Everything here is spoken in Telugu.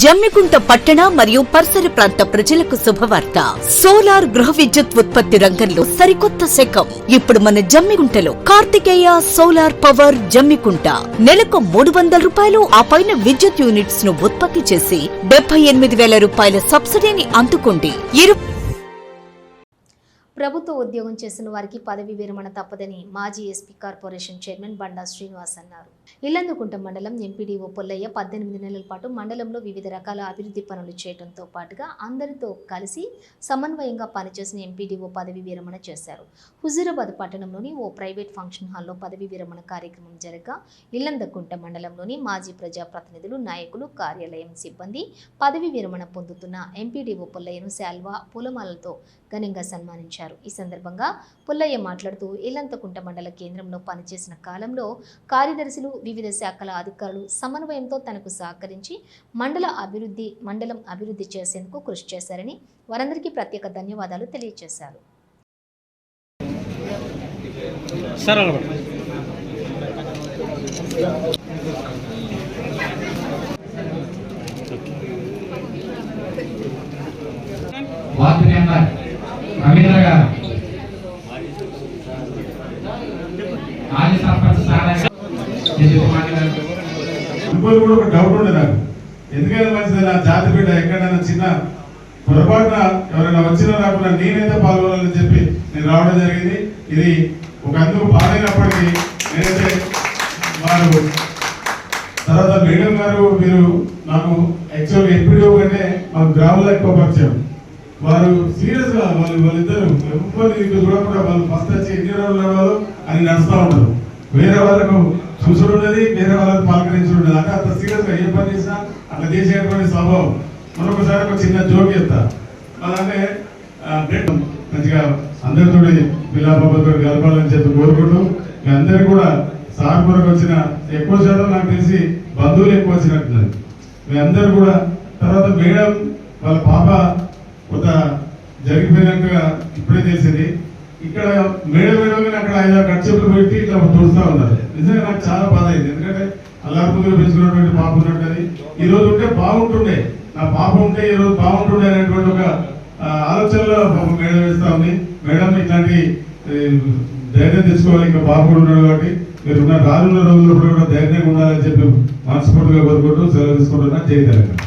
జమ్మికుంట పట్టణ మరియు పరిసర ప్రాంత ప్రజలకు శుభవార్త. సోలార్ గృహ విద్యుత్ ఉత్పత్తి రంగంలో సరికొత్త శకం. ఇప్పుడు మన జమ్మికుంటలో కార్తికేయ సోలార్ పవర్ జమ్మికుంట నెలకు 300 రూపాయలు ఆ పైన విద్యుత్ యూనిట్స్ ను ఉత్పత్తి చేసి 78,000 రూపాయల సబ్సిడీని అందుకోండి. ప్రభుత్వ ఉద్యోగం చేసిన వారికి పదవి విరమణ తప్పదని మాజీ ఎస్పీ కార్పొరేషన్ చైర్మన్ బండా శ్రీనివాస్ అన్నారు. ఇల్లందుకుంట మండలం ఎంపీడీఓ పొల్లయ్య 18 నెలల పాటు మండలంలో వివిధ రకాల అభివృద్ధి పనులు చేయడంతో పాటుగా అందరితో కలిసి సమన్వయంగా పనిచేసిన ఎంపీడీఓ పదవి విరమణ చేశారు. హుజూరాబాద్ పట్టణంలోని ఓ ప్రైవేట్ ఫంక్షన్ హాల్లో పదవి విరమణ కార్యక్రమం జరగగా ఇల్లందుకుంట మండలంలోని మాజీ ప్రజాప్రతినిధులు, నాయకులు, కార్యాలయం సిబ్బంది పదవి విరమణ పొందుతున్న ఎంపీడీఓ పొల్లయ్యను శాల్వా, పూలమాలతో ఘనంగా సన్మానించారు. ఈ సందర్భంగా పుల్లయ్య మాట్లాడుతూ ఇల్లంతకుంట మండల కేంద్రంలో పనిచేసిన కాలంలో కార్యదర్శులు, వివిధ శాఖల అధికారులు సమన్వయంతో తనకు సహకరించి మండలం అభివృద్ధి చేసేందుకు కృషి చేశారని వారందరికీ ప్రత్యేక ధన్యవాదాలు తెలియజేశారు. రవీంద్ర గారు, మాజీ సర్పంచ్ కూడా ఒక డౌట్ ఉంది నాకు. ఎందుకైనా మంచిది, నా జాతి బిడ్డ ఎక్కడైనా చిన్న పొరపాటున ఎవరైనా వచ్చినా రాకుండా నేనైతే పాల్గొనాలని చెప్పి నేను రావడం జరిగింది. ఇది ఒక అందుకు బాధైనప్పటికీ నేనైతే వారు తర్వాత మేడం గారు, మీరు నాకు యాక్చువల్గా ఎంపీడీఓ కంటే మాకు గ్రామంలో ఎక్కువ పరిచయం. వారు సీరియస్ గా వాళ్ళిద్దరు ఎవరిని చూడకుండా వాళ్ళు ఫస్ట్ వచ్చి ఎన్ని రోజులు నడవాలో అని నడుస్తూ ఉంటారు. వేరే వాళ్ళకు చూసుడు ఉన్నది, వేరే వాళ్ళకు పలకరించుడు ఉన్నది. అంటే అంత సీరియస్ గా ఏ పని చేసినా అట్లా చేసేటువంటి స్వభావం. మరొకసారి ఒక చిన్న జోక్ చెప్తా. అంటే మంచిగా అందరితో పిల్లాపతో కలపాలని చెప్పి కోరుకుంటూ, మీ అందరు కూడా సార్ కొరకు వచ్చిన ఎక్కువ శాతం నాకు తెలిసి బంధువులు ఎక్కువ వచ్చినట్టున్నది. మీ అందరు కూడా తర్వాత మేడం వాళ్ళ పాప కొంత జరిగిపోయినట్టుగా ఇప్పుడే తెలిసింది. ఇక్కడ మేడగానే అక్కడ 5-6 కట్చెప్పులు పెట్టి ఇట్లా తోడుస్తూ ఉన్నారు. నిజంగా నాకు చాలా బాధ అయింది. ఎందుకంటే అల్లాపుదులు పెంచుకున్నటువంటి పాప ఉన్నట్టు ఈ రోజు ఉంటే బాగుంటుండే, నా పాప ఉంటే ఈ రోజు బాగుంటుండే అనేటువంటి ఒక ఆలోచనలో మేడం వేస్తా ఉంది. మేడం ఇట్లాంటి ధైర్యం తెచ్చుకోవాలి. ఇంకా పాప కూడా ఉన్నాడు కాబట్టి మీరు రానున్న రోజుల్లో కూడా ధైర్యంగా ఉండాలని చెప్పి మనస్ఫూర్తిగా కోరుకుంటూ సెలవు తీసుకుంటున్నా. జై తెలంగాణ.